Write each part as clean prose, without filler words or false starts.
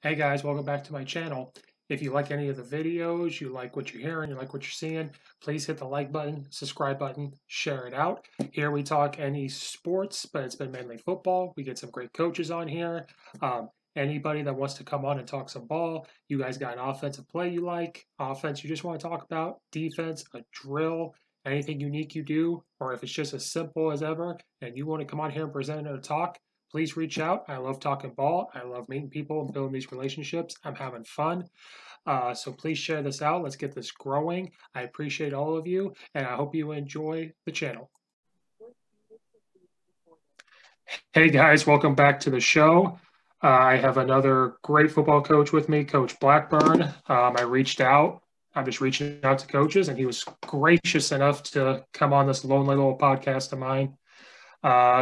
Hey guys, welcome back to my channel. If you like any of the videos, you like what you're hearing, you like what you're seeing, please hit the like button, subscribe button, share it out. Here we talk any sports, but it's been mainly football. We get some great coaches on here. Anybody that wants to come on and talk some ball, you guys got an offensive play you like, offense you just want to talk about, defense, a drill, anything unique you do, or if it's just as simple as ever and you want to come on here and present or talk, please reach out. I love talking ball. I love meeting people and building these relationships. I'm having fun. So please share this out. Let's get this growing. I appreciate all of you, and I hope you enjoy the channel. Hey guys, welcome back to the show. I have another great football coach with me, Coach Blackbourn. I reached out. I'm just reaching out to coaches, and he was gracious enough to come on this lonely little podcast of mine.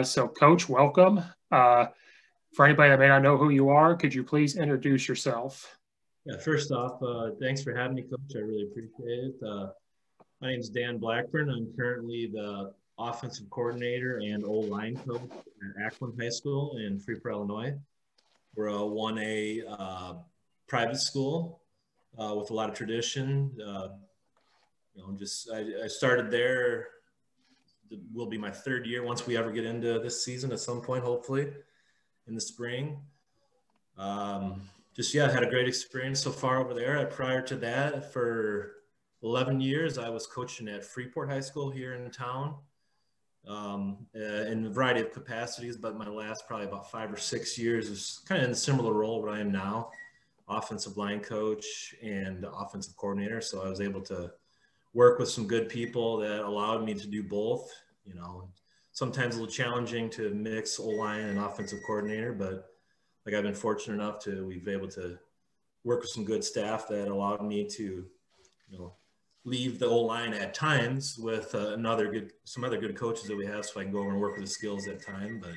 So, Coach, welcome. For anybody that may not know who you are, could you please introduce yourself? Yeah, first off, thanks for having me, Coach. I really appreciate it. My name is Dan Blackburn. I'm currently the offensive coordinator and O-line coach at Aquin High School in Freeport, Illinois. We're a 1A private school with a lot of tradition. I started there. It will be my third year once we ever get into this season at some point, hopefully in the spring. I had a great experience so far over there. Prior to that, for 11 years, I was coaching at Freeport High School here in town in a variety of capacities, but my last probably about 5 or 6 years is kind of in a similar role where I am now, offensive line coach and offensive coordinator. So I was able to work with some good people that allowed me to do both. Sometimes a little challenging to mix O-line and offensive coordinator, but I've been fortunate enough we've been able to work with some good staff that allowed me to, leave the O-line at times with some other good coaches that we have, so I can go over and work with the skills at time. But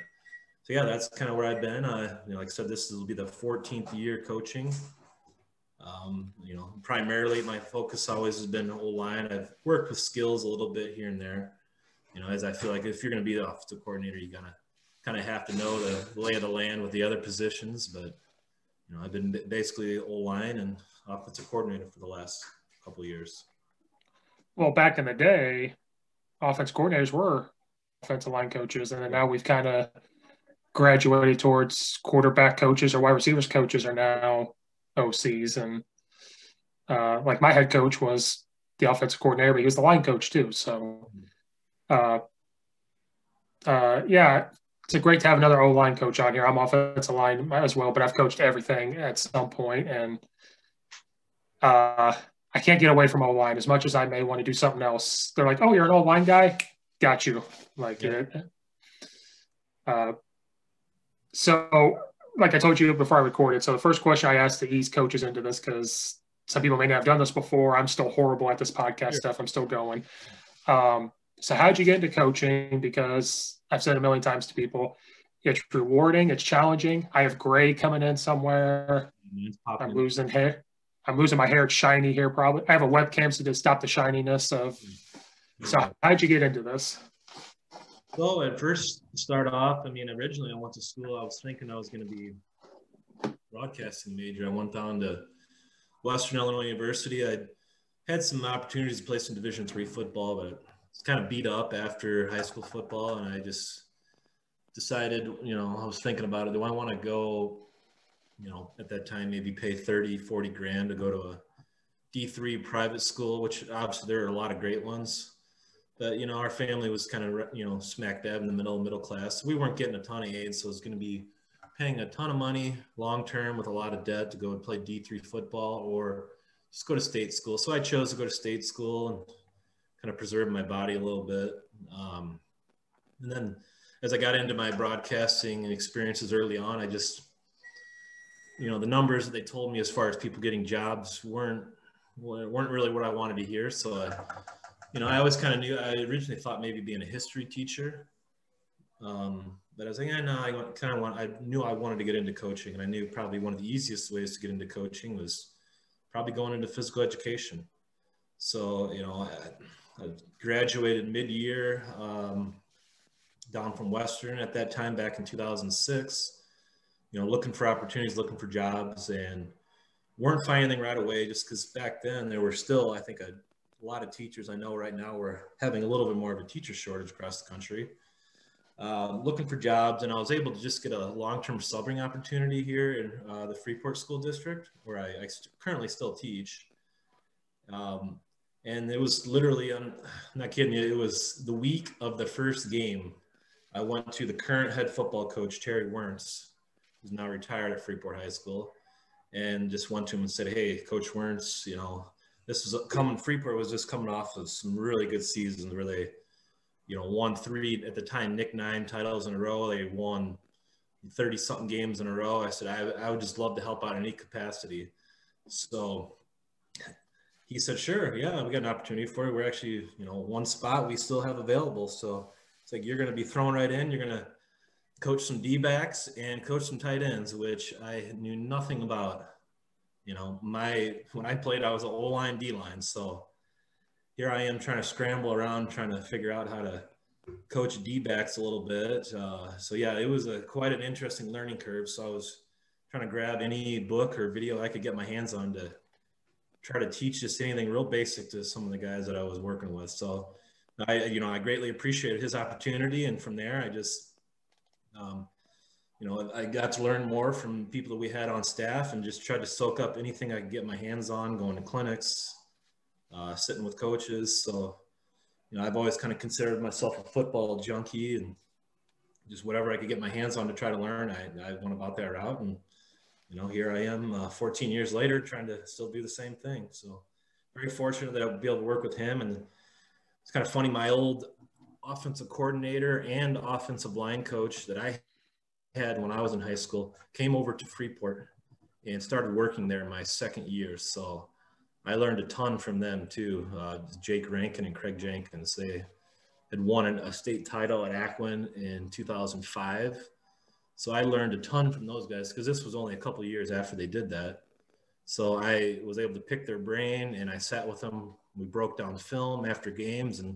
so yeah, that's kind of where I've been. Like I said, this will be the 14th year coaching. Primarily my focus always has been O-line. I've worked with skills a little bit here and there. As I feel like if you're going to be the offensive coordinator, you gotta kind of have to know the lay of the land with the other positions. But I've been basically O-line and offensive coordinator for the last couple of years. Well, back in the day, offensive coordinators were offensive line coaches, and then now we've kind of graduated towards quarterback coaches or wide receivers coaches are now OCs. And like my head coach was the offensive coordinator, but he was the line coach too. So, yeah, it's great to have another O-line coach on here. I'm offensive line as well, but I've coached everything at some point, and I can't get away from O-line as much as I may want to do something else. They're like, "Oh, you're an O-line guy? Got you." Like it. So, like I told you before I recorded, so the first question I asked to ease coaches into this, because some people may not have done this before. I'm still horrible at this podcast stuff. I'm still going. So how'd you get into coaching? Because I've said a million times to people, it's rewarding, it's challenging. I have gray coming in somewhere. I'm losing hair. I'm losing my hair. It's shiny here probably. I have a webcam so to stop the shininess of. So how'd you get into this? Well, at first start off, originally I went to school. I was thinking I was going to be a broadcasting major. I went down to Western Illinois University. I had some opportunities to play some Division III football, but it's kind of beat up after high school football. And I just decided, I was thinking about it. Do I want to go, at that time, maybe pay 30, 40 grand to go to a D3 private school, which obviously there are a lot of great ones. But, our family was kind of, smack dab in the middle class. So we weren't getting a ton of aid. So it was going to be paying a ton of money long-term with a lot of debt to go and play D3 football or just go to state school. So I chose to go to state school and kind of preserve my body a little bit. And then as I got into my broadcasting and experiences early on, I just, the numbers that they told me as far as people getting jobs weren't really what I wanted to hear. So I always kind of knew. I originally thought maybe being a history teacher, but I was like, no, I knew I wanted to get into coaching, and I knew probably one of the easiest ways to get into coaching was probably going into physical education. So I graduated mid-year down from Western at that time back in 2006. looking for opportunities, looking for jobs, and weren't finding anything right away just because back then there were still, I think, a lot of teachers I know right now were having a little bit more of a teacher shortage across the country. Looking for jobs, and I was able to just get a long-term subbing opportunity here in the Freeport School District, where I currently still teach. And it was literally, I'm not kidding you, it was the week of the first game. I went to the current head football coach, Terry Wernz, who's now retired at Freeport High School, and just went to him and said, "Hey, Coach Wernz, this was Freeport was just coming off of some really good seasons, really, won 3 at the time, Nick 9 titles in a row. They won 30 something games in a row." I said, I would just love to help out in any capacity. So he said, "Sure, yeah, we got an opportunity for you. We're actually, one spot we still have available. So it's like, you're going to be thrown right in. You're going to coach some D-backs and coach some tight ends," which I knew nothing about. When I played, I was an O-line, D-line. So here I am trying to scramble around, trying to figure out how to coach D-backs a little bit. So yeah, it was quite an interesting learning curve. So I was trying to grab any book or video I could get my hands on to try to teach just anything real basic to some of the guys that I was working with. So I greatly appreciated his opportunity. And from there, I just, I got to learn more from people that we had on staff and just tried to soak up anything I could get my hands on, going to clinics, sitting with coaches. So, I've always kind of considered myself a football junkie, and just whatever I could get my hands on to try to learn, I went about that route. And, here I am 14 years later trying to still do the same thing. So very fortunate that I'll be able to work with him. And it's kind of funny, my old offensive coordinator and offensive line coach that I had when I was in high school came over to Freeport and started working there in my second year. So I learned a ton from them too. Jake Rankin and Craig Jenkins, they had won a state title at Aquin in 2005. So I learned a ton from those guys because this was only a couple of years after they did that. So I was able to pick their brain, and I sat with them. We broke down film after games and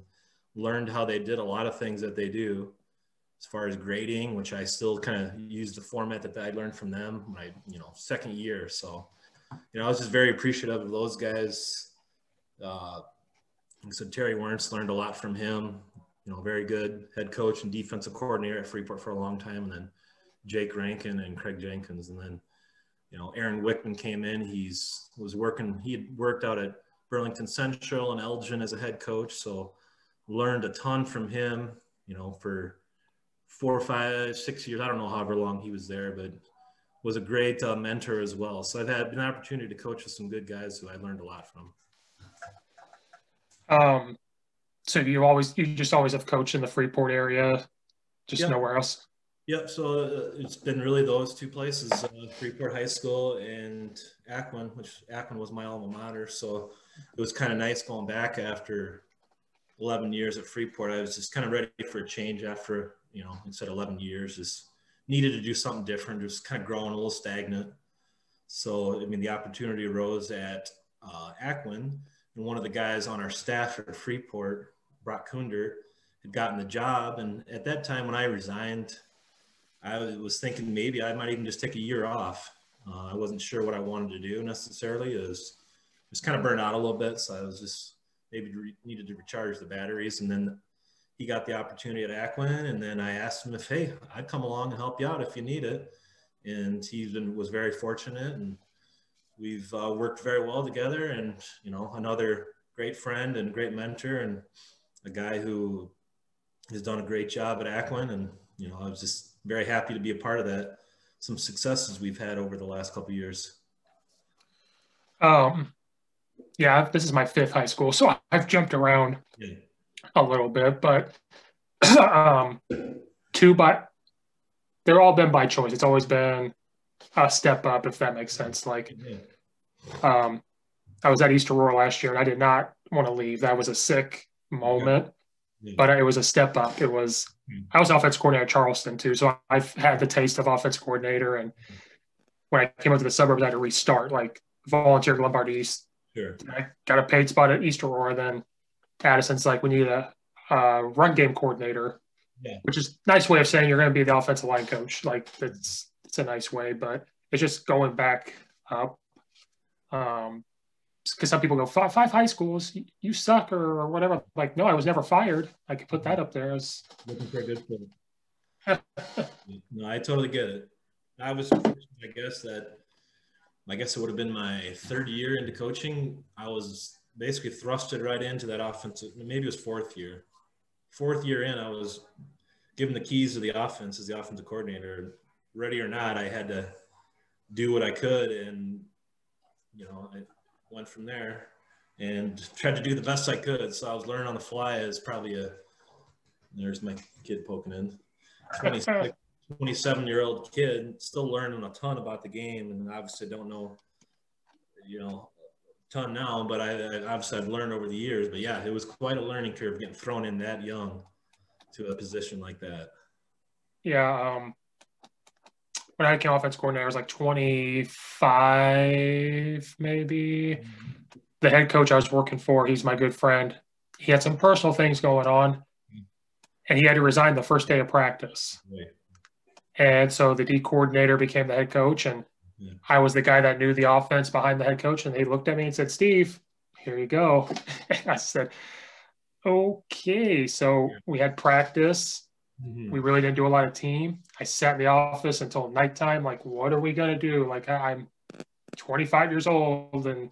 learned how they did a lot of things that they do as far as grading, which I still kind of use the format that I learned from them my, second year. So, I was just very appreciative of those guys. Like I said, Terry Wernz, learned a lot from him, very good head coach and defensive coordinator at Freeport for a long time. And then Jake Rankin and Craig Jenkins. And then, Aaron Wickman came in. He had worked out at Burlington Central and Elgin as a head coach. So learned a ton from him, for 4, 5, 6 years. I don't know however long he was there, but was a great mentor as well. So I've had an opportunity to coach with some good guys who I learned a lot from. So you just always have coached in the Freeport area, just nowhere else? Yep. So it's been really those two places, Freeport High School and Aquin, which Aquin was my alma mater. So it was kind of nice going back after 11 years at Freeport. I was just kind of ready for a change after, instead of 11 years, just needed to do something different, just kind of growing a little stagnant. So, the opportunity arose at Aquin, and one of the guys on our staff at Freeport, Brock Kunder, had gotten the job. And at that time when I resigned, I was thinking maybe I might even just take a year off. I wasn't sure what I wanted to do necessarily. It was just kind of burned out a little bit. So I was just maybe needed to recharge the batteries. And then he got the opportunity at Aquin. And then I asked him if, hey, I'd come along and help you out if you need it. And he was very fortunate. And we've worked very well together. And, another great friend and great mentor, and a guy who has done a great job at Aquin. And, I was just very happy to be a part of that. Some successes we've had over the last couple of years. Yeah, this is my 5th high school, so I've jumped around a little bit, but they're all been by choice. It's always been a step up, if that makes sense. Like, I was at East Aurora last year, and I did not want to leave. That was a sick moment. But it was a step up. I was offense coordinator at Charleston too, so I've had the taste of offense coordinator. And when I came up to the suburbs, I had to restart, like volunteer at Lombard East. Sure. I got a paid spot at East Aurora. Then Addison's like, we need a run game coordinator, which is a nice way of saying you're going to be the offensive line coach. Like, it's a nice way, but it's just going back up. Because some people go, five high schools, you suck or whatever. Like, no, I was never fired. I could put that up there as looking for a good fit. No, I totally get it. I was fortunate, I guess it would have been my third year into coaching. I was basically thrusted right into that offensive, maybe it was fourth year. Fourth year in, I was given the keys to the offense as the offensive coordinator. Ready or not, I had to do what I could, and I went from there and tried to do the best I could. So I was learning on the fly as probably there's my kid poking in, 27-year-old kid, still learning a ton about the game, and obviously don't know, a ton now, but I've learned over the years. But yeah, it was quite a learning curve getting thrown in that young to a position like that. Yeah. When I became offense coordinator, I was like 25, maybe. Mm-hmm. The head coach I was working for, he's my good friend. He had some personal things going on, and he had to resign the first day of practice. Right. And so the D coordinator became the head coach, and I was the guy that knew the offense behind the head coach. And they looked at me and said, "Steve, here you go." I said, "Okay." So we had practice. Mm-hmm. We really didn't do a lot of team. I sat in the office until nighttime. Like, what are we going to do? Like, I'm 25 years old, and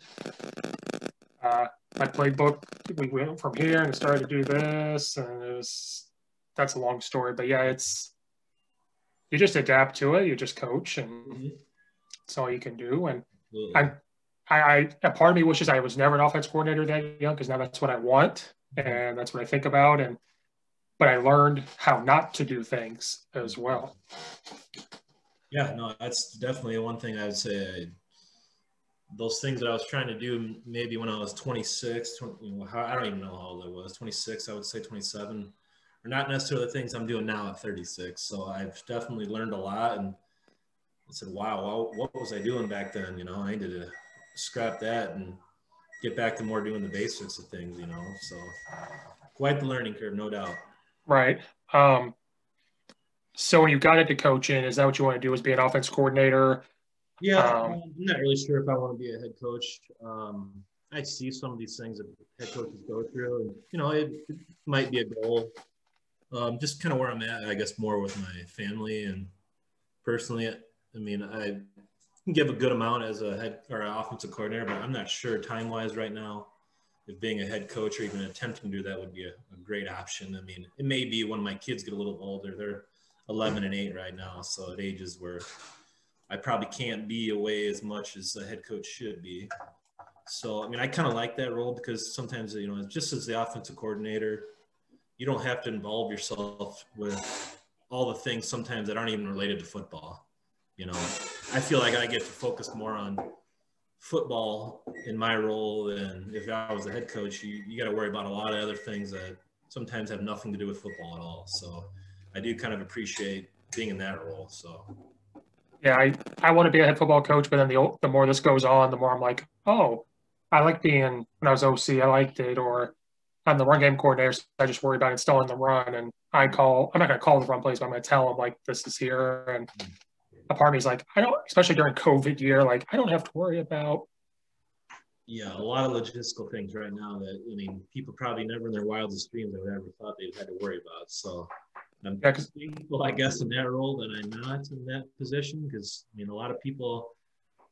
my playbook, we went from here and started to do this. And that's a long story. But yeah, you just adapt to it. You just coach, and mm-hmm. That's all you can do. And I a part of me wishes I was never an offense coordinator that young, because now that's what I want, and that's what I think about. But I learned how not to do things as well. Yeah, no, that's definitely one thing I would say. Those things that I was trying to do maybe when I was 26, I don't even know how old I was, 26, I would say 27, are not necessarily the things I'm doing now at 36. So I've definitely learned a lot, and I said, wow, what was I doing back then? I needed to scrap that and get back to more doing the basics of things, So quite the learning curve, no doubt. Right. So when you got into coaching, is that what you want to do, is be an offense coordinator? Yeah, I'm not really sure if I want to be a head coach. I see some of these things that head coaches go through, and, it might be a goal. Just kind of where I'm at, I guess, more with my family and personally. I mean, I can give a good amount as a head or an offensive coordinator, but I'm not sure time-wise right now if being a head coach or even attempting to do that would be a great option. I mean, it may be when my kids get a little older. They're 11 and 8 right now, so at ages where I probably can't be away as much as a head coach should be. So, I mean, I kind of like that role because sometimes, just as the offensive coordinator, you don't have to involve yourself with all the things sometimes that aren't even related to football. I feel like I get to focus more on football in my role than if I was the head coach. You got to worry about a lot of other things that sometimes have nothing to do with football at all. So I do kind of appreciate being in that role. So yeah, I want to be a head football coach, but then the more this goes on, the more I'm like, oh, I like being, when I was OC, I liked it. Or I'm the run game coordinator, so I just worry about installing the run, and I'm not going to call the run plays, but I'm going to tell them, like, this is here. And a part of me is like, I don't, especially during COVID year, like, I don't have to worry about. Yeah, a lot of logistical things right now that, people probably never in their wildest dreams have ever thought they'd had to worry about. So I'm thankful, I guess, in that role that I'm not in that position, because, a lot of people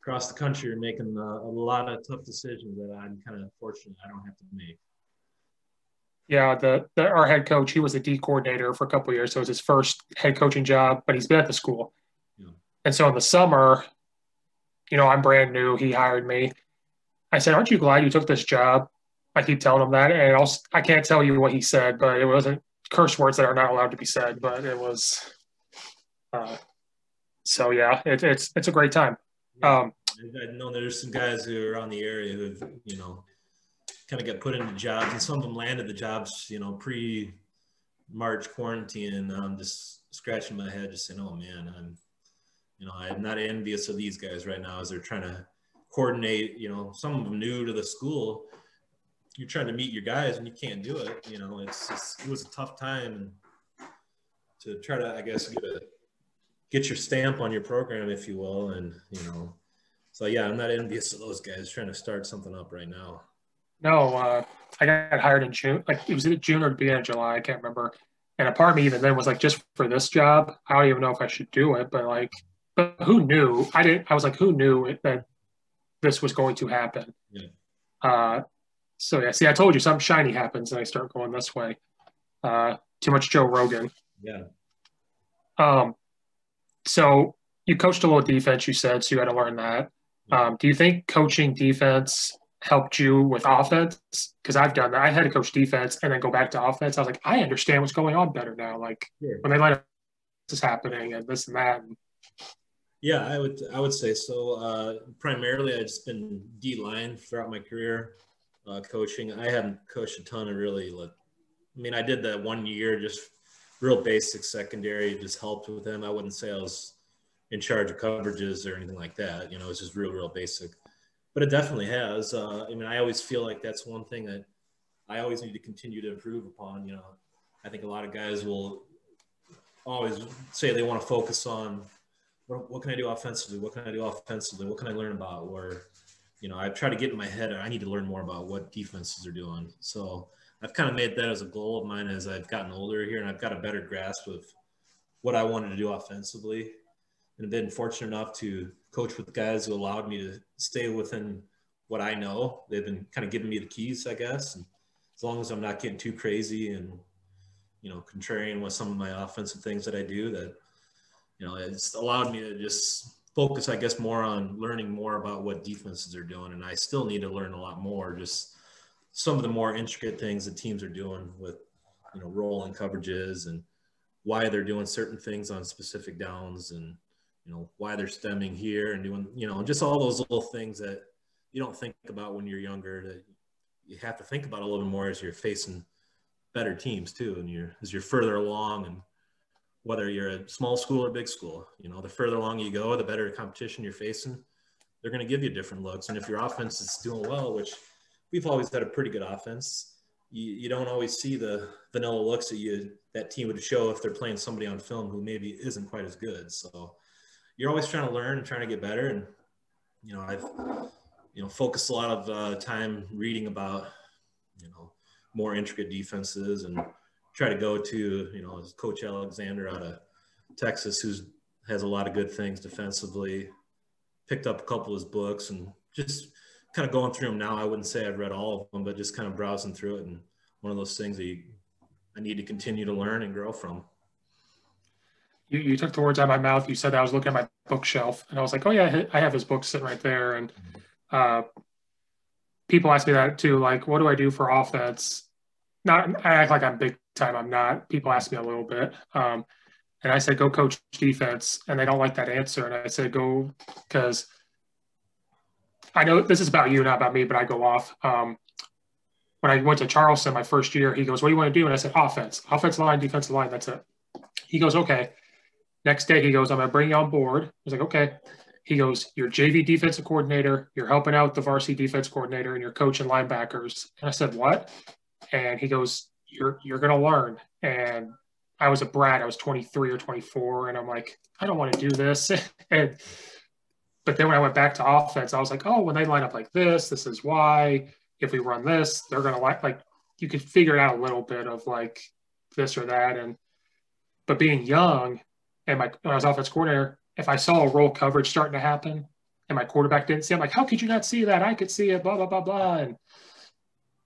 across the country are making a lot of tough decisions that I'm kind of fortunate I don't have to make. Yeah, our head coach, he was a D coordinator for a couple of years, so it was his first head coaching job, but he's been at the school. Yeah. And so in the summer, I'm brand new. He hired me. I said, "Aren't you glad you took this job?" I keep telling him that, and I can't tell you what he said, but it wasn't curse words that are not allowed to be said. But it was. So yeah, it's a great time. Yeah. I know there's some guys who are on the area who've kind of got put into jobs, and some of them landed the jobs pre-March quarantine, and I'm just scratching my head, just saying, "Oh man, I'm not envious of these guys right now as they're trying to coordinate, some of them new to the school. You're trying to meet your guys and you can't do it. It was a tough time to try to, I guess, get get your stamp on your program, if you will. And, so yeah, I'm not envious of those guys trying to start something up right now. No, I got hired in June. Like it was either June or the beginning of July. I can't remember. And a part of me even then was like, just for this job, I don't even know if I should do it. But like, but who knew? I didn't. I was like, who knew that this was going to happen? Yeah. So yeah. See, I told you something shiny happens, and I start going this way. Too much Joe Rogan. Yeah. So you coached a little defense, you said, so you had to learn that. Do you think coaching defense helped you with offense? Because I've done that. I had to coach defense and then go back to offense. I was like, I understand what's going on better now. Like when they line up, this is happening and this and that. Yeah, I would say so. Primarily, I've just been D-line throughout my career coaching. I haven't coached a ton of really. I did that 1 year, just real basic secondary, just helped with them. I wouldn't say I was in charge of coverages or anything like that. It's just real basic. But it definitely has. I always feel like that's one thing that I always need to continue to improve upon. I think a lot of guys will always say they want to focus on what can I do offensively? What can I do offensively? What can I learn about? Or, I try to get in my head, I need to learn more about what defenses are doing. So I've kind of made that as a goal of mine as I've gotten older here, and I've got a better grasp of what I wanted to do offensively. And I've been fortunate enough to coach with guys who allowed me to stay within what I know. They've been kind of giving me the keys, I guess. And as long as I'm not getting too crazy and, contrarian with some of my offensive things that I do, that, it's allowed me to just focus, I guess, more on learning more about what defenses are doing. And I still need to learn a lot more, just some of the more intricate things that teams are doing with, rolling coverages and why they're doing certain things on specific downs and, why they're stemming here and doing, just all those little things that you don't think about when you're younger that you have to think about a little bit more as you're facing better teams too. And as you're further along, and whether you're a small school or big school, the further along you go, the better competition you're facing, they're going to give you different looks. And if your offense is doing well, which we've always had a pretty good offense, you don't always see the vanilla looks that team would show if they're playing somebody on film who maybe isn't quite as good. So you're always trying to learn and trying to get better. And, I've, focused a lot of time reading about, more intricate defenses and try to go to, Coach Alexander out of Texas, who has a lot of good things defensively, picked up a couple of his books and just kind of going through them now. I wouldn't say I've read all of them, but just kind of browsing through it. And one of those things that I need to continue to learn and grow from. You took the words out of my mouth. You said I was looking at my bookshelf, and I was like, oh, yeah, I have his book sitting right there. And people ask me that too, like, what do I do for offense? I act like I'm big time. I'm not. People ask me a little bit. And I said, go coach defense. And they don't like that answer. And I said, go, because I know this is about you, not about me, but I go off. When I went to Charleston my first year, he goes, what do you want to do? And I said, offensive line, defensive line. That's it. He goes, okay. Next day, he goes, I'm going to bring you on board. I was like, okay. He goes, you're JV defensive coordinator. You're helping out the varsity defense coordinator, and you're coaching linebackers. And I said, what? And he goes, you're going to learn. And I was a brat. I was 23 or 24. And I'm like, I don't want to do this. But then when I went back to offense, I was like, oh, when they line up like this is why. If we run this, they're going to like you could figure it out a little bit of like this or that. But being young, and when I was offense coordinator, if I saw a roll coverage starting to happen and my quarterback didn't see it, I'm like, how could you not see that? I could see it, blah, blah, blah, blah,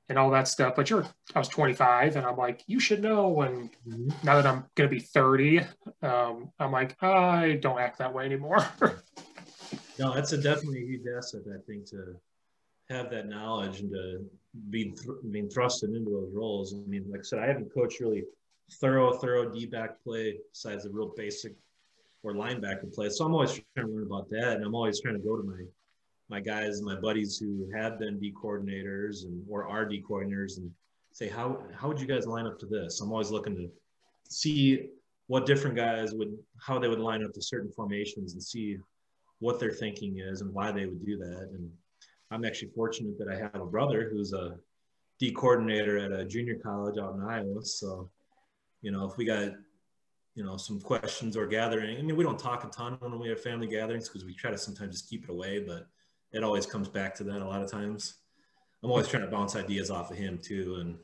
and all that stuff. But I was 25, and I'm like, you should know. And now that I'm going to be 30, I'm like, I don't act that way anymore. No, that's definitely a huge asset, I think, to have that knowledge and to being thrusted into those roles. Like I said, I haven't coached really thorough D-back play besides the real basic or linebacker play. So I'm always trying to learn about that, and I'm always trying to go to my guys, my buddies who have been D coordinators or are D coordinators and say, how would you guys line up to this? I'm always looking to see what different guys how they would line up to certain formations and see what their thinking is and why they would do that. And I'm actually fortunate that I have a brother who's a D coordinator at a junior college out in Iowa. So, if we got, some questions or gathering. I mean, we don't talk a ton when we have family gatherings because we try to sometimes just keep it away, but it always comes back to that a lot of times. I'm always trying to bounce ideas off of him too, and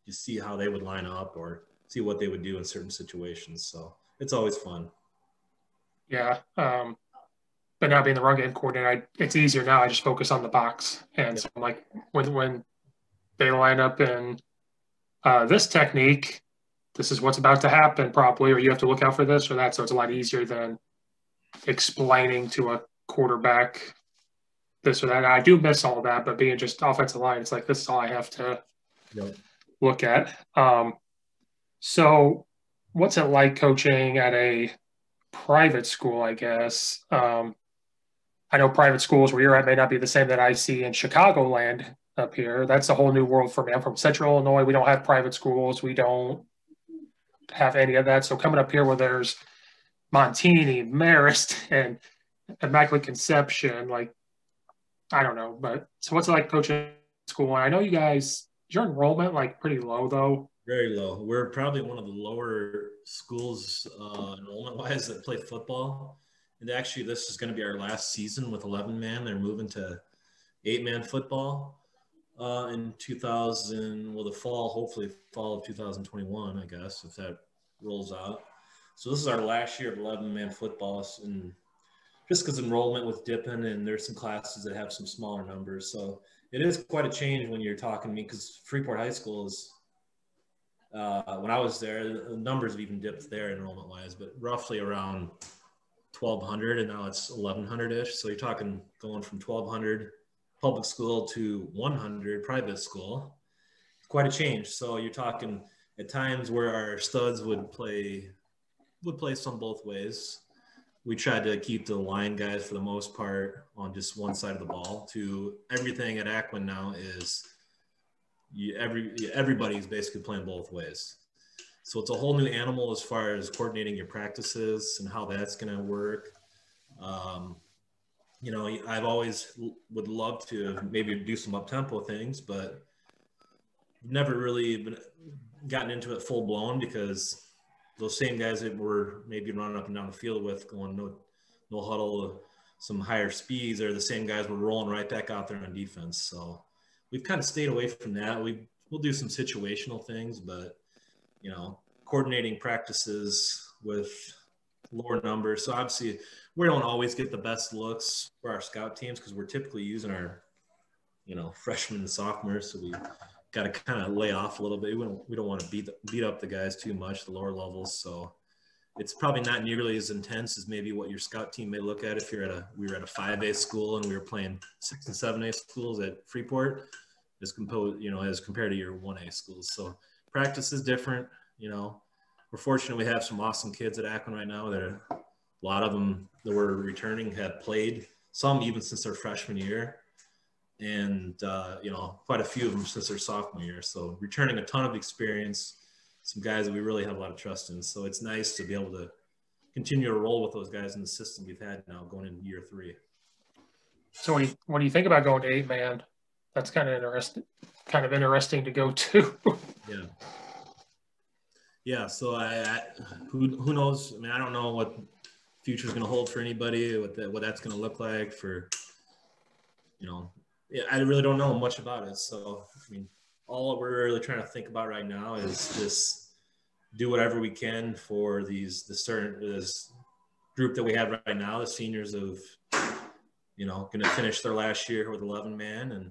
just see how they would line up or see what they would do in certain situations. So it's always fun. Yeah. But now being the run game coordinator, it's easier now. I just focus on the box. And so I'm like, when they line up in this technique, this is what's about to happen probably, or you have to look out for this or that. So it's a lot easier than explaining to a quarterback this or that. And I do miss all that, but being just offensive line, it's like, this is all I have to look at. So what's it like coaching at a private school, I guess? I know private schools where you're at may not be the same that I see in Chicagoland up here. That's a whole new world for me. I'm from Central Illinois. We don't have private schools. We don't have any of that. So coming up here where there's Montini, Marist, and Immaculate Conception, like, I don't know. But so what's it like coaching school? And I know you guys, your enrollment like pretty low though. Very low. We're probably one of the lower schools enrollment-wise that play football. And actually, this is going to be our last season with 11-man. They're moving to 8-man football in 2000, well, hopefully fall of 2021, I guess, if that rolls out. So this is our last year of 11-man football. And just because enrollment was dipping and there's some classes that have some smaller numbers. So it is quite a change when you're talking to me because Freeport High School is, when I was there, the numbers have even dipped there enrollment-wise, but roughly around 1,200, and now it's 1,100-ish. So you're talking going from 1,200 public school to 100 private school. Quite a change. So you're talking at times where our studs would play some both ways. We tried to keep the line guys for the most part on just one side of the ball. To everything at Aquin now is everybody's basically playing both ways. So it's a whole new animal as far as coordinating your practices and how that's going to work. I've always would love to maybe do some up-tempo things, but never really gotten into it full blown because those same guys that were maybe running up and down the field with going no huddle, some higher speeds are the same guys we're rolling right back out there on defense. So we've kind of stayed away from that. We'll do some situational things, but coordinating practices with lower numbers. So obviously we don't always get the best looks for our scout teams because we're typically using our, freshmen and sophomores. So we got to kind of lay off a little bit. We don't want to beat up the guys too much, the lower levels. So it's probably not nearly as intense as maybe what your scout team may look at if we were at a 5A school and we were playing 6 and 7A schools at Freeport as compared to your 1A schools. So practice is different. We're fortunate we have some awesome kids at Aquin right now that a lot of them that were returning have played, some even since their freshman year, and quite a few of them since their sophomore year. So returning a ton of experience, some guys that we really have a lot of trust in. So it's nice to be able to continue to roll with those guys in the system we've had now going into year 3. So what do you think about going to 8-man? That's kind of interesting to go to. Yeah. Yeah, so who knows? I mean, I don't know what future's going to hold for anybody, what that's going to look like for, I really don't know much about it. So, I mean, all we're really trying to think about right now is just do whatever we can for this group that we have right now, the seniors of, going to finish their last year with 11-man, and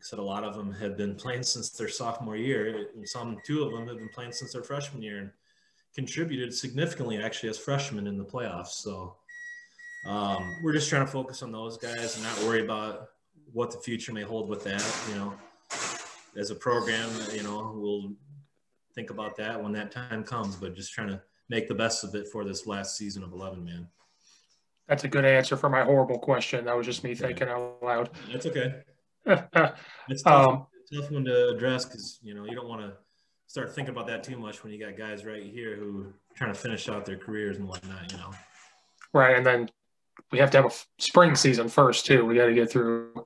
said a lot of them have been playing since their sophomore year, and 2 of them have been playing since their freshman year and contributed significantly actually as freshmen in the playoffs. So we're just trying to focus on those guys and not worry about what the future may hold with that. As a program, we'll think about that when that time comes, but just trying to make the best of it for this last season of 11-man. That's a good answer for my horrible question. That was just me thinking out loud. That's okay. It's tough one to address because you don't want to start thinking about that too much when you got guys right here who are trying to finish out their careers and whatnot. Right, and then we have to have a spring season first too. We got to get through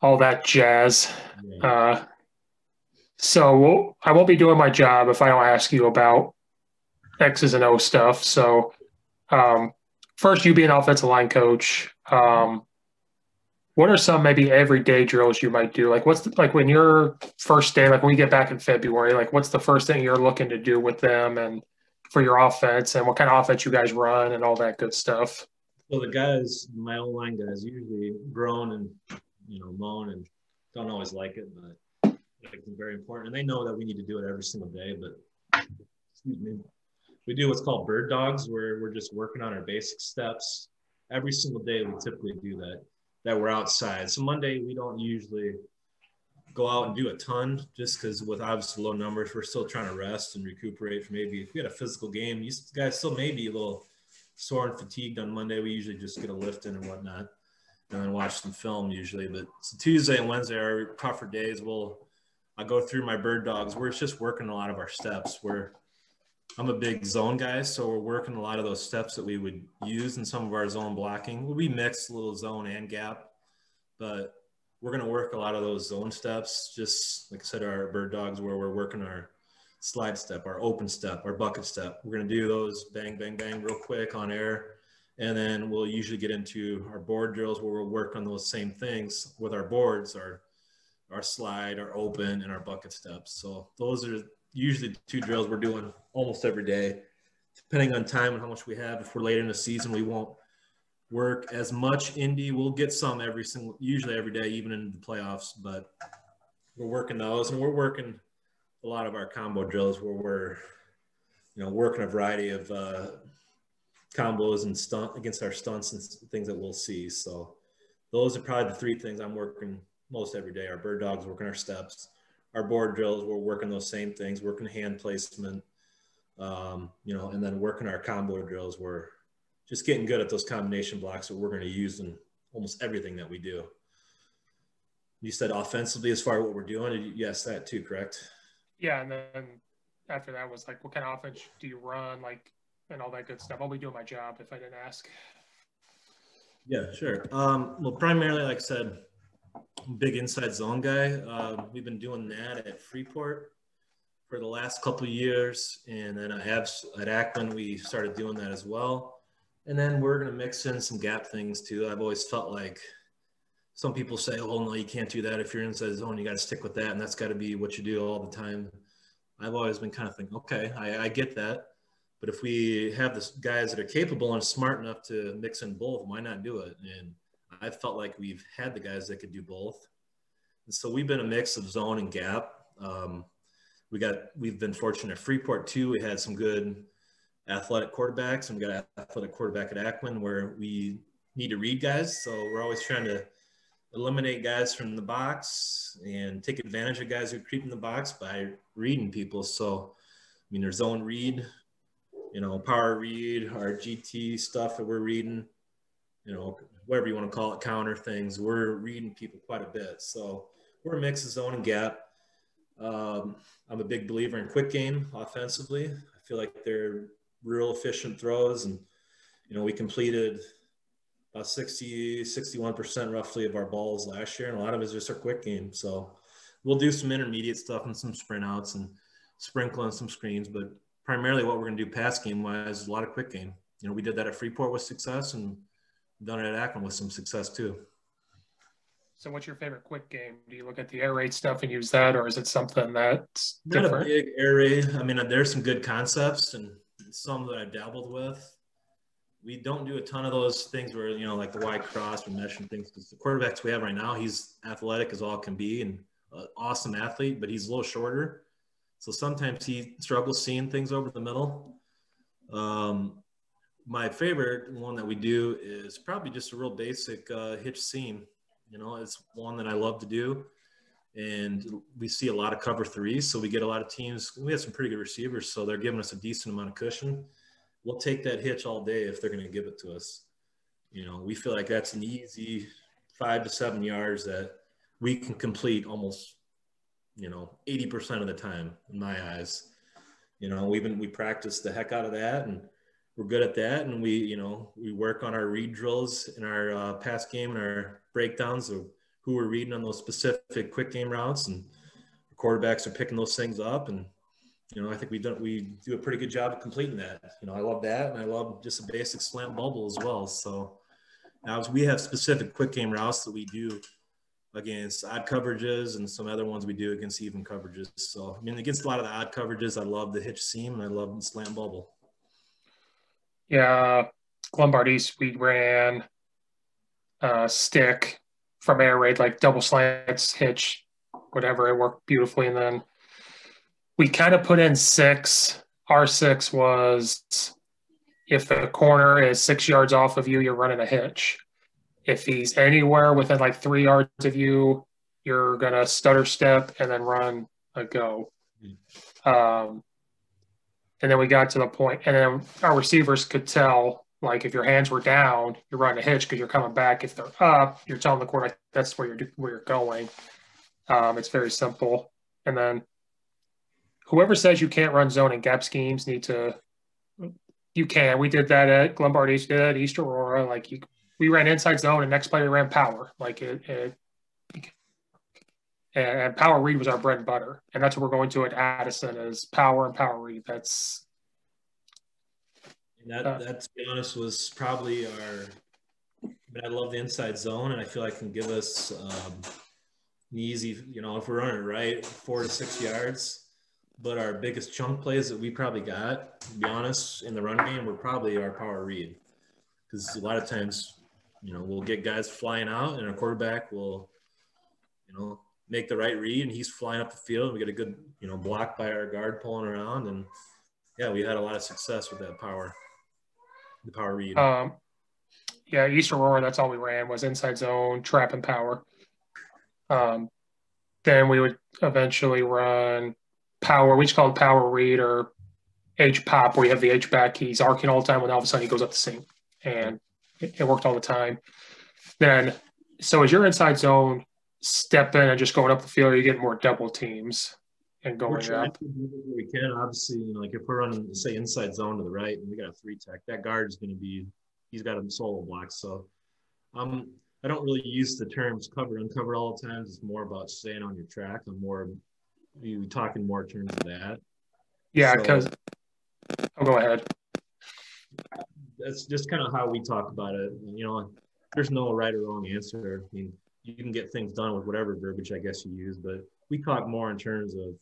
all that jazz. Yeah. So I won't be doing my job if I don't ask you about X's and O stuff. So, um, first, you being offensive line coach, what are some maybe everyday drills you might do? Like, like when your first day, like when we get back in February, like what's the first thing you're looking to do with them and for your offense, and what kind of offense you guys run and all that good stuff? So the guys, my old line guys, usually groan and moan and don't always like it, but it's very important. And they know that we need to do it every single day. But excuse me, we do what's called bird dogs, where we're just working on our basic steps every single day. We typically do that. That we're outside. So Monday we don't usually go out and do a ton, just because with obviously low numbers, we're still trying to rest and recuperate from maybe if we had a physical game. You guys still may be a little sore and fatigued on Monday. We usually just get a lift in and whatnot, and then watch some film usually. But so Tuesday and Wednesday are tougher days. I go through my bird dogs. We're just working a lot of our steps. I'm a big zone guy, so we're working a lot of those steps that we would use in some of our zone blocking. We mix a little zone and gap, but we're going to work a lot of those zone steps, just like I said, our bird dogs, where we're working our slide step, our open step, our bucket step. We're going to do those bang, bang, bang real quick on air. And then we'll usually get into our board drills where we'll work on those same things with our boards, our slide, our open, and our bucket steps. So those are usually the two drills we're doing almost every day, depending on time and how much we have. If we're late in the season, we won't work as much indie. We'll get some usually every day, even in the playoffs, but we're working those, and we're working a lot of our combo drills where we're, working a variety of combos and stunt against our stunts and things that we'll see. So those are probably the three things I'm working most every day. Our bird dogs, working our steps, our board drills, we're working those same things, working hand placement, and then working our combo drills. We're just getting good at those combination blocks that we're going to use in almost everything that we do. You said offensively, as far as what we're doing, yes, that too, correct? Yeah, and then after that was like, what kind of offense do you run, like, and all that good stuff. I'll be doing my job if I didn't ask. Yeah, sure. Well, primarily, like I said, big inside zone guy. We've been doing that at Freeport for the last couple of years, and then at Aquin we started doing that as well. And then we're going to mix in some gap things too. I've always felt like some people say, oh, no, you can't do that. If you're inside zone, you got to stick with that. And that's got to be what you do all the time. I've always been kind of thinking, okay, I get that. But if we have the guys that are capable and smart enough to mix in both, why not do it? And I felt like we've had the guys that could do both. And so we've been a mix of zone and gap. We've been fortunate at Freeport too. We had some good athletic quarterbacks, and we got an athletic quarterback at Aquin where we need to read guys. So we're always trying to eliminate guys from the box and take advantage of guys who creep in the box by reading people. So, I mean, there's zone read, power read, our GT stuff that we're reading, whatever you want to call it, counter things. We're reading people quite a bit. So we're a mix of zone and gap. I'm a big believer in quick game offensively. I feel like they're real efficient throws, and we completed about 61% roughly of our balls last year, and a lot of it is just our quick game. So we'll do some intermediate stuff and some sprint outs and sprinkle in some screens, but primarily what we're going to do pass game wise is a lot of quick game. We did that at Freeport with success, and done it at Akron with some success too. So what's your favorite quick game? Do you look at the air raid stuff and use that, or is it something that's Not different? a big air raid. I mean, there's some good concepts and some that I've dabbled with. We don't do a ton of those things where, like the wide cross or mesh and things. Because the quarterbacks we have right now, he's athletic as all can be and an awesome athlete, but he's a little shorter. So sometimes he struggles seeing things over the middle. My favorite one that we do is probably just a real basic hitch seam. It's one that I love to do. And we see a lot of cover three. So we get a lot of teams. We have some pretty good receivers, so they're giving us a decent amount of cushion. We'll take that hitch all day if they're going to give it to us. We feel like that's an easy 5 to 7 yards that we can complete almost, 80% of the time in my eyes. We practice the heck out of that, and we're good at that. And we work on our read drills in our pass game and our breakdowns of who we're reading on those specific quick game routes, and the quarterbacks are picking those things up, and I think we do a pretty good job of completing that. I love that, and I love just a basic slant bubble as well. So now we have specific quick game routes that we do against odd coverages, and some other ones we do against even coverages. So against a lot of the odd coverages, I love the hitch seam and I love the slant bubble. Yeah, Lombard East, we ran stick from air raid, like double slants, hitch, whatever. It worked beautifully. And then we kind of put in 6. Our 6 was if the corner is 6 yards off of you, you're running a hitch. If he's anywhere within like 3 yards of you, you're going to stutter step and then run a go. And then we got to the point, and then our receivers could tell, like, if your hands were down, you're running a hitch because you're coming back. If they're up, you're telling the quarterback that's where you're going. It's very simple. And then whoever says you can't run zone and gap schemes you can. We did that at Lombard East, did at East Aurora. Like, we ran inside zone, and next play we ran power. Like, and power read was our bread and butter. And that's what we're going to at Addison is power and power read. That, to be honest, was probably I love the inside zone, and I feel like it can give us an easy, if we're running it right, 4 to 6 yards. But our biggest chunk plays that we probably got, to be honest, in the run game were probably our power read. Because a lot of times, we'll get guys flying out, and our quarterback will, make the right read, and he's flying up the field. We get a good, block by our guard pulling around, and yeah, we had a lot of success with that the power read. Yeah, East Aurora, that's all we ran was inside zone, trap, and power. Then we would eventually run power. We just call it power read or H pop, where you have the H back. He's arcing all the time, when all of a sudden he goes up the seam, and it worked all the time. Then, so as you're inside zone, step in and just going up the field, you get more double teams and going up. We can obviously, like if we're running, say, inside zone to the right, and we got a 3 tech, that guard is going to be, he's got a solo block. So, I don't really use the terms cover uncover all the time. It's more about staying on your track. We talking more in terms of that. Yeah, because go ahead. That's just kind of how we talk about it. There's no right or wrong answer. You can get things done with whatever verbiage I guess you use, but we talk more in terms of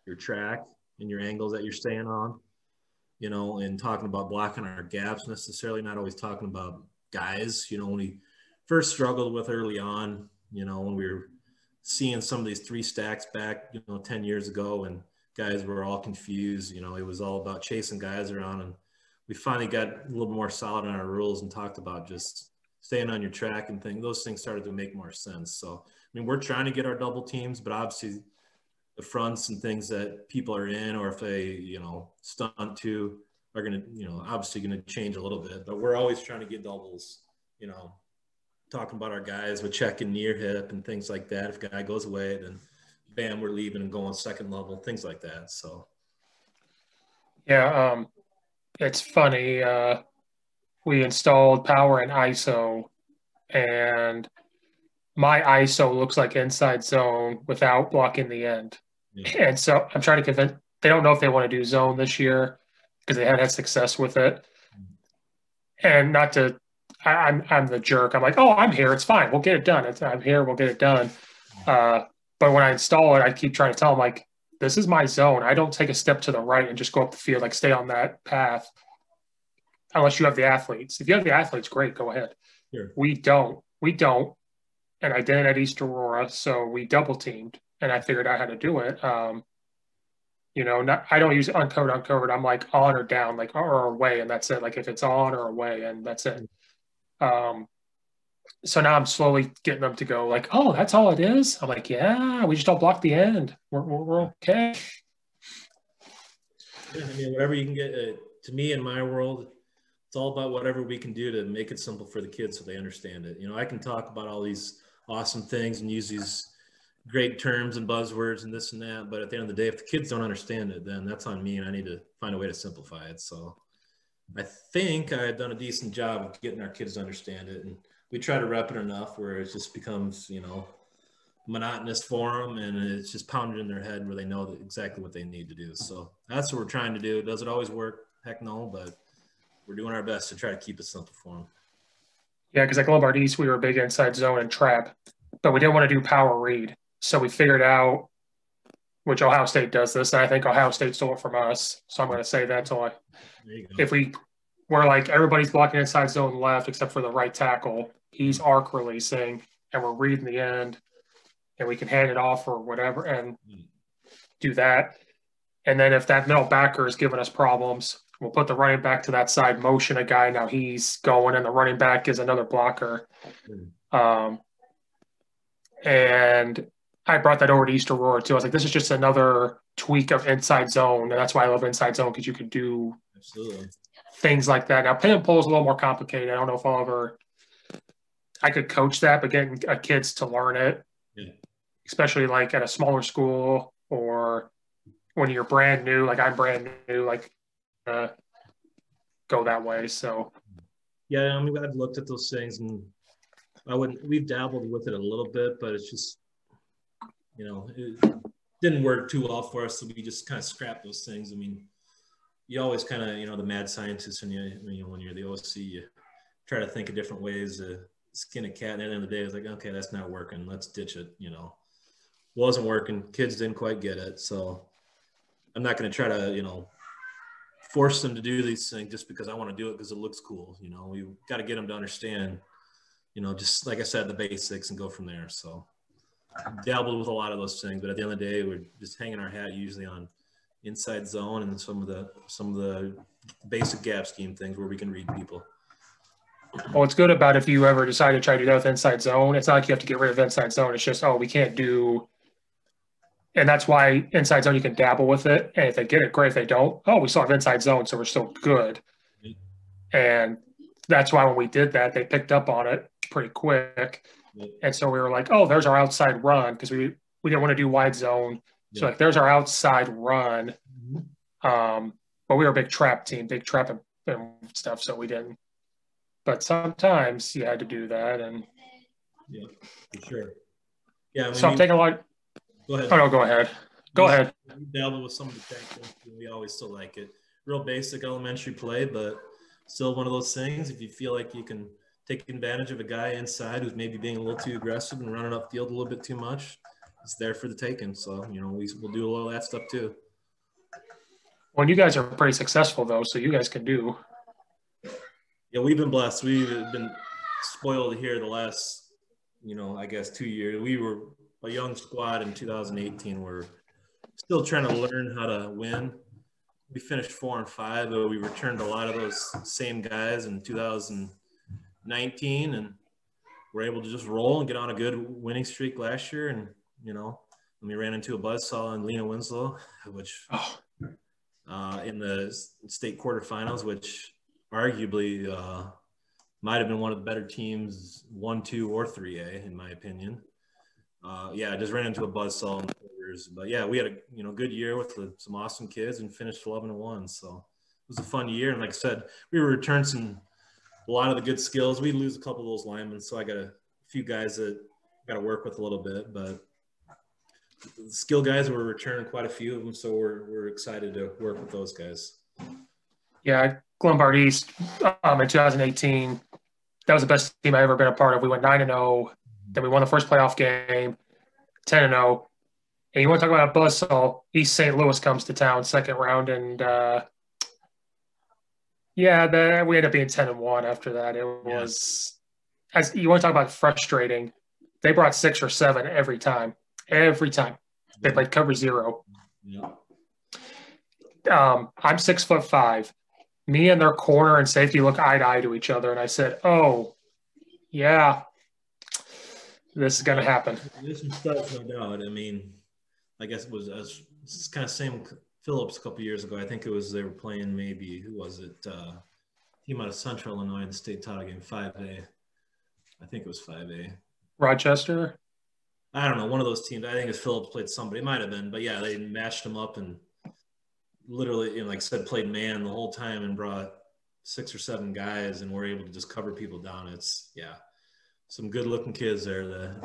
your track and your angles that you're staying on, and talking about blocking our gaps necessarily, not always talking about guys. When we first struggled with early on, when we were seeing some of these 3 stacks back, 10 years ago, and guys were all confused, it was all about chasing guys around, and we finally got a little more solid on our rules and talked about just staying on your track and things. Those things started to make more sense. So, we're trying to get our double teams, but obviously the fronts and things that people are in, or if they, stunt to, are going to, obviously going to change a little bit, but we're always trying to get doubles, talking about our guys with checking near hip and things like that. If a guy goes away, then bam, we're leaving and going second level, things like that. So. Yeah. It's funny. We installed power and ISO, and my ISO looks like inside zone without blocking the end. Yeah. And so I'm trying to convince, they don't know if they want to do zone this year because they haven't had success with it. And not to, I'm the jerk. I'm like, oh, I'm here. It's fine. We'll get it done. I'm here. We'll get it done. But when I install it, I keep trying to tell them, like, this is my zone. I don't take a step to the right and just go up the field, like stay on that path. Unless you have the athletes. If you have the athletes, great, go ahead. Sure. We don't. And I did it at East Aurora, so we double teamed, and I figured out how to do it. I don't use uncovered. I'm like on or down, like or away, and that's it. Like if it's on or away, and that's it. So now I'm slowly getting them to go like, oh, that's all it is. I'm like, yeah, we just don't block the end. We're okay. Yeah, whatever you can get. To me, in my world, it's all about whatever we can do to make it simple for the kids so they understand it. I can talk about all these awesome things and use these great terms and buzzwords and this and that, but at the end of the day, if the kids don't understand it, then that's on me, and I need to find a way to simplify it. So I think I've done a decent job of getting our kids to understand it, and we try to rep it enough where it just becomes, monotonous for them, and it's just pounded in their head where they know exactly what they need to do. So that's what we're trying to do. Does it always work? Heck no, but we're doing our best to try to keep it simple for them. Yeah, because at Lombard East, we were big inside zone and trap, but we didn't want to do power read. So we figured out, which Ohio State does this, and I think Ohio State stole it from us. So I'm going to say that till if we're like everybody's blocking inside zone left except for the right tackle, he's arc releasing, and we're reading the end, and we can hand it off or whatever and do that. And then if that middle backer is giving us problems, we'll put the running back to that side, motion a guy. Now he's going, and the running back is another blocker. And I brought that over to East Aurora too. I was like, this is just another tweak of inside zone. And that's why I love inside zone, because you can do things like that. Now, pin and pull is a little more complicated. I don't know if I could coach that, but getting kids to learn it, especially like at a smaller school or when you're brand new, like I'm brand new, like go that way. So, yeah, I mean, I've looked at those things, and we've dabbled with it a little bit, but it's just, it didn't work too well for us. So we just kind of scrapped those things. I mean, you always kind of, the mad scientist, and when you're the OC, you try to think of different ways to skin a cat. And at the end of the day, it's like, okay, that's not working. Let's ditch it. Wasn't working. Kids didn't quite get it. So I'm not going to try to, force them to do these things just because I want to do it because it looks cool. We've got to get them to understand, just like I said, the basics, and go from there. So dabbled with a lot of those things, but at the end of the day, we're just hanging our hat usually on inside zone and some of the basic gap scheme things where we can read people. Well, what's good about if you ever decide to try to do that with inside zone, it's not like you have to get rid of inside zone. It's just, we can't do. And that's why inside zone, you can dabble with it. And if they get it, great. If they don't, we still have inside zone, so we're still good. And that's why when we did that, they picked up on it pretty quick. And so we were like, there's our outside run, because we didn't want to do wide zone. So like, there's our outside run. But we were a big trap team, big trap and stuff, so we didn't. But sometimes you had to do that. And yeah, for sure. Yeah. So I'm taking a lot. Go ahead. Oh, no, go ahead. Go ahead. We dabble with some of the tactics. We always still like it. Real basic elementary play, but still one of those things. If you feel like you can take advantage of a guy inside who's maybe being a little too aggressive and running upfield a little bit too much, it's there for the taking. So, we'll do a little of that stuff too. Well, you guys are pretty successful, though, so you guys can do. Yeah, we've been blessed. We've been spoiled here the last, I guess 2 years. We were a young squad in 2018. We're still trying to learn how to win. We finished 4-5, but we returned a lot of those same guys in 2019, and we're able to just roll and get on a good winning streak last year. And, we ran into a buzzsaw in Lena Winslow, which in the state quarterfinals, which arguably might have been one of the better teams, 1, 2, or 3A, in my opinion. I just ran into a buzzsaw in the quarters. But, yeah, we had a good year with some awesome kids and finished 11-1. So it was a fun year. And like I said, we returned a lot of the good skills. We lose a couple of those linemen, so I got a few guys that got to work with a little bit. But the skill guys, were returning quite a few of them, so we're excited to work with those guys. Yeah, Lombard East in 2018, that was the best team I ever been a part of. We went 9-0. Then we won the first playoff game, 10-0. And you want to talk about a buzzsaw? East St. Louis comes to town second round, and we ended up being 10-1 after that. It was, as you want to talk about frustrating, they brought 6 or 7 every time. Every time. They played cover 0. Yeah. I'm 6'5". Me and their corner and safety look eye to eye to each other, and I said, yeah, this is going to happen. There's some stuff, no doubt. I mean, I guess it's kind of same Phillips a couple years ago. I think they were playing maybe, who was it? Team out of Central Illinois in the state title game, 5A. I think it was 5A. Rochester? I don't know, one of those teams. I think it's Phillips played somebody. It might have been. But, yeah, they matched them up and literally, like I said, played man the whole time and brought 6 or 7 guys and were able to just cover people down. It's, some good-looking kids there.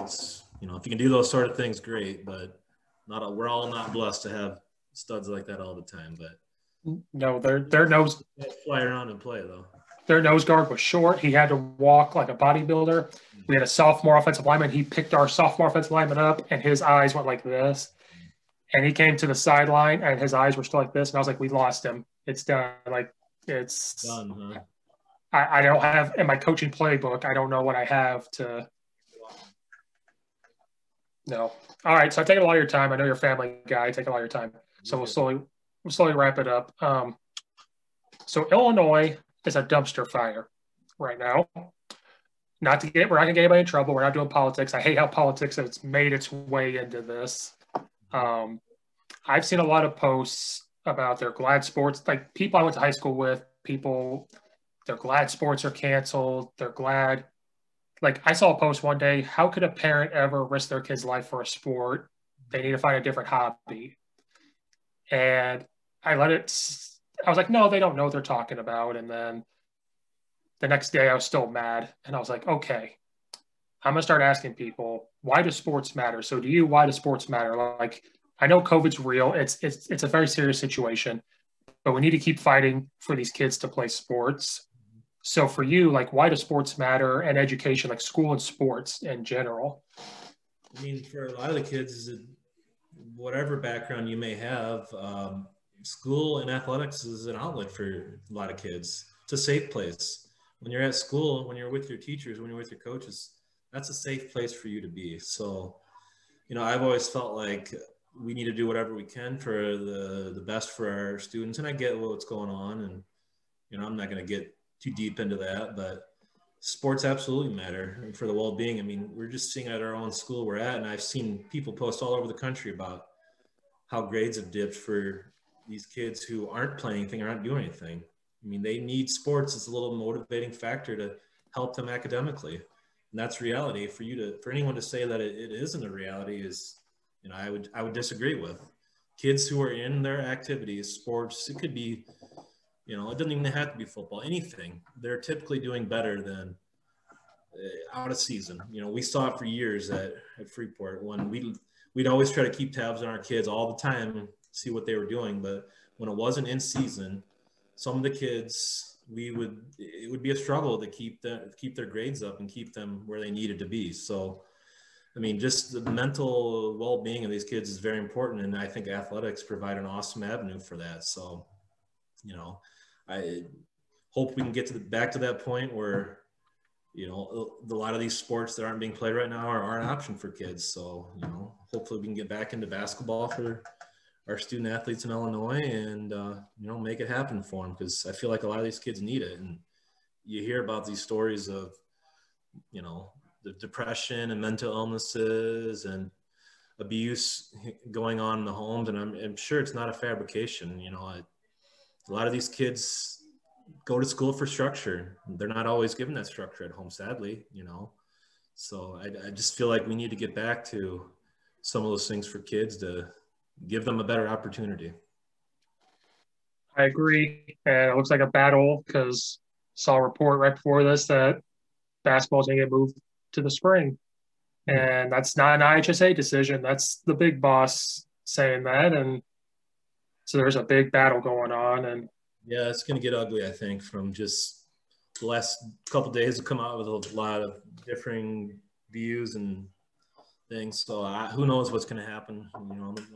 if you can do those sort of things, great, but we're all not blessed to have studs like that all the time. But no, their nose fly around and play though. Their nose guard was short. He had to walk like a bodybuilder. We had a sophomore offensive lineman. He picked our sophomore offensive lineman up, and his eyes went like this. And he came to the sideline, and his eyes were still like this. And I was like, we lost him. It's done. Like, it's done, huh? I don't have in my coaching playbook. I don't know what I have to. No. All right. So I take a lot of your time. I know you're a family guy. I take a lot of your time. So we'll slowly wrap it up. So Illinois is a dumpster fire right now. We're not going to get anybody in trouble. We're not doing politics. I hate how politics has made its way into this. I've seen a lot of posts about their glad sports, like people I went to high school with, they're glad sports are canceled. They're glad. Like I saw a post one day, how could a parent ever risk their kid's life for a sport? They need to find a different hobby. And I was like, no, they don't know what they're talking about. And then the next day I was still mad. And I was like, okay, I'm going to start asking people, why do sports matter? So why do sports matter? Like, I know COVID's real. It's a very serious situation, but we need to keep fighting for these kids to play sports. So for you, like, why do sports matter and education, like school and sports in general? I mean, for a lot of the kids, whatever background you may have, school and athletics is an outlet for a lot of kids. It's a safe place. When you're at school, when you're with your teachers, when you're with your coaches, that's a safe place for you to be. So, I've always felt like we need to do whatever we can for the best for our students. And I get what's going on. And, I'm not going to get too deep into that, but sports absolutely matter for the well-being. I mean, we're just seeing at our own school we're at, and I've seen people post all over the country about how grades have dipped for these kids who aren't playing anything or aren't doing anything. I mean, they need sports as a little motivating factor to help them academically. And that's reality. For anyone to say that it isn't a reality is, I would disagree with. Kids who are in their activities, sports, it could be, it doesn't even have to be football, anything. They're typically doing better than out of season. We saw it for years at Freeport when we'd always try to keep tabs on our kids all the time and see what they were doing. But when it wasn't in season, some of the kids, it would be a struggle to keep their grades up and keep them where they needed to be. So, I mean, just the mental well-being of these kids is very important. And I think athletics provide an awesome avenue for that. So, I hope we can get back to that point where, a lot of these sports that aren't being played right now are an option for kids. So, hopefully we can get back into basketball for our student athletes in Illinois and, make it happen for them, because I feel like a lot of these kids need it. And you hear about these stories of, the depression and mental illnesses and abuse going on in the homes. And I'm sure it's not a fabrication. A lot of these kids go to school for structure. They're not always given that structure at home, sadly, So I just feel like we need to get back to some of those things for kids to give them a better opportunity. I agree. And it looks like a battle because saw a report right before this that basketball's going to get moved to the spring. And that's not an IHSA decision. That's the big boss saying that. And so there's a big battle going on. And yeah, it's going to get ugly, I think, from just the last couple of days have come out with a lot of differing views and things. So who knows what's going to happen?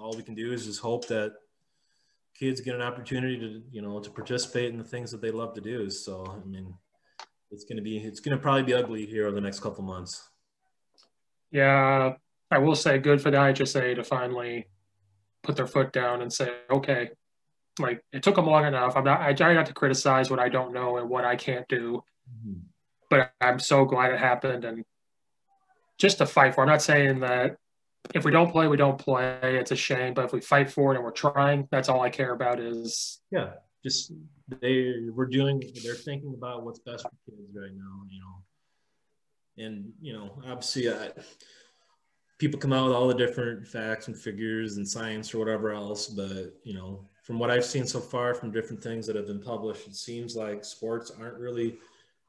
All we can do is just hope that kids get an opportunity to, to participate in the things that they love to do. So, I mean, it's going to probably be ugly here over the next couple months. Yeah, I will say good for the IHSA to finally put their foot down and say, okay, like it took them long enough. I try not to criticize what I don't know and what I can't do, but I'm so glad it happened and just to fight for it. I'm not saying that if we don't play, we don't play. It's a shame, but if we fight for it and we're trying, that's all I care about is. Yeah, just they're thinking about what's best for kids right now, and, obviously people come out with all the different facts and figures and science or whatever else. But, from what I've seen so far from different things that have been published, it seems like sports aren't really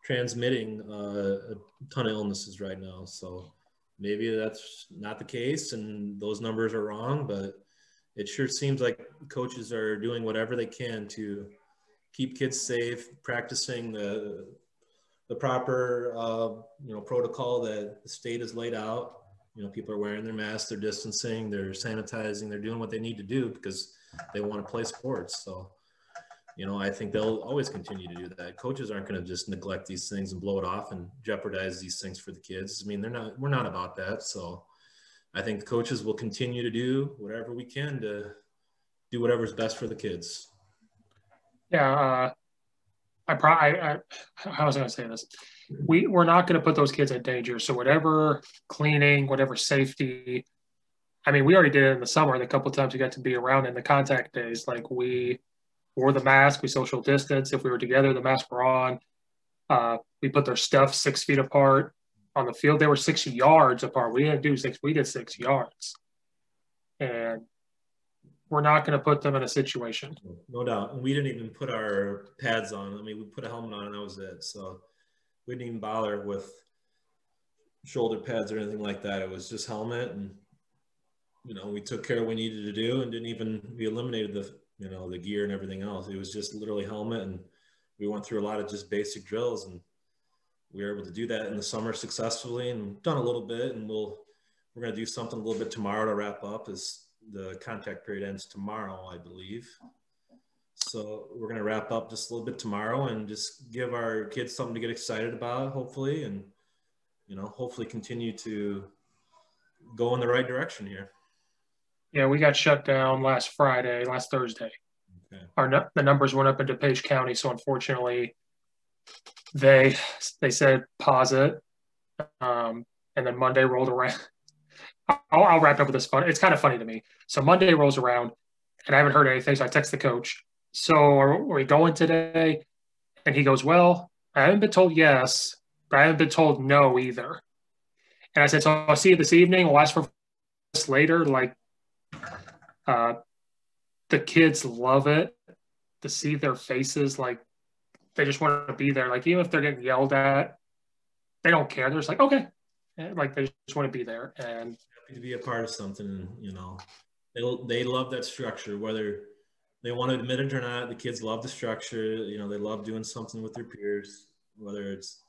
transmitting a ton of illnesses right now. So maybe that's not the case and those numbers are wrong, but it sure seems like coaches are doing whatever they can to keep kids safe, practicing the proper, protocol that the state has laid out. People are wearing their masks, they're distancing, they're sanitizing, they're doing what they need to do because they want to play sports. So, I think they'll always continue to do that. Coaches aren't going to just neglect these things and blow it off and jeopardize these things for the kids. I mean, we're not about that. So I think the coaches will continue to do whatever we can to do whatever's best for the kids. Yeah. How was I going to say this? We're not going to put those kids in danger. So whatever cleaning, whatever safety, I mean, we already did it in the summer. The couple of times we got to be around in the contact days, like we wore the mask, we social distance. If we were together, the mask were on. We put their stuff 6 feet apart. On the field, they were 6 yards apart. We didn't do 6, we did 6 yards. And we're not going to put them in a situation. No doubt. And we didn't even put our pads on. I mean, we put a helmet on and that was it. So we didn't even bother with shoulder pads or anything like that. It was just helmet. And, we took care of what we needed to do and we eliminated the gear and everything else. It was just literally helmet. And we went through a lot of just basic drills and we were able to do that in the summer successfully and done a little bit. And we're going to do something a little bit tomorrow to wrap up as the contact period ends tomorrow, I believe. So we're going to wrap up just a little bit tomorrow and just give our kids something to get excited about, hopefully, and, hopefully continue to go in the right direction here. Yeah, we got shut down last Thursday. Okay. The numbers went up in DuPage County, so unfortunately they said pause it, and then Monday rolled around. I'll wrap up with this fun. It's kind of funny to me. So Monday rolls around, and I haven't heard anything. So I text the coach. So are we going today? And he goes, well, I haven't been told yes, but I haven't been told no either. And I said, so I'll see you this evening. We'll ask for this later. Like, the kids love it to see their faces. Like, they just want to be there. Like, even if they're getting yelled at, they don't care. They're just like, okay. Like, they just want to be there. And to be a part of something, they love that structure, whether they want to admit it or not. The kids love the structure. They love doing something with their peers, whether it's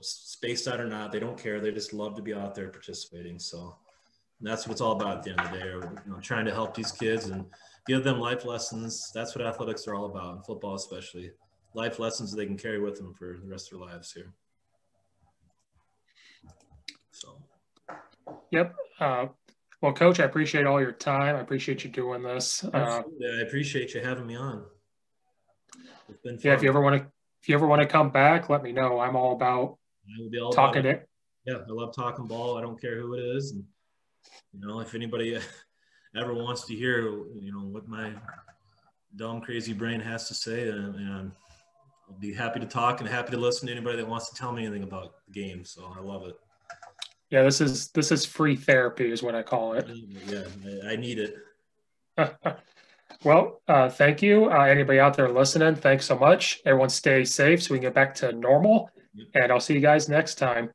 spaced out or not. They don't care. They just love to be out there participating. So that's what it's all about at the end of the day. Trying to help these kids and give them life lessons. That's what athletics are all about, and football especially. Life lessons that they can carry with them for the rest of their lives here. So. Yep. Well, Coach, I appreciate all your time. I appreciate you doing this. Absolutely. I appreciate you having me on. It's been fun. Yeah, if you ever want to come back, let me know. I'm all about talking it. Yeah, I love talking ball. I don't care who it is. And, if anybody ever wants to hear, what my dumb, crazy brain has to say, and I'll be happy to talk and happy to listen to anybody that wants to tell me anything about the game. So I love it. Yeah, this is free therapy is what I call it. Yeah, I need it. Well, thank you. Anybody out there listening, thanks so much. Everyone stay safe so we can get back to normal. Yep. And I'll see you guys next time.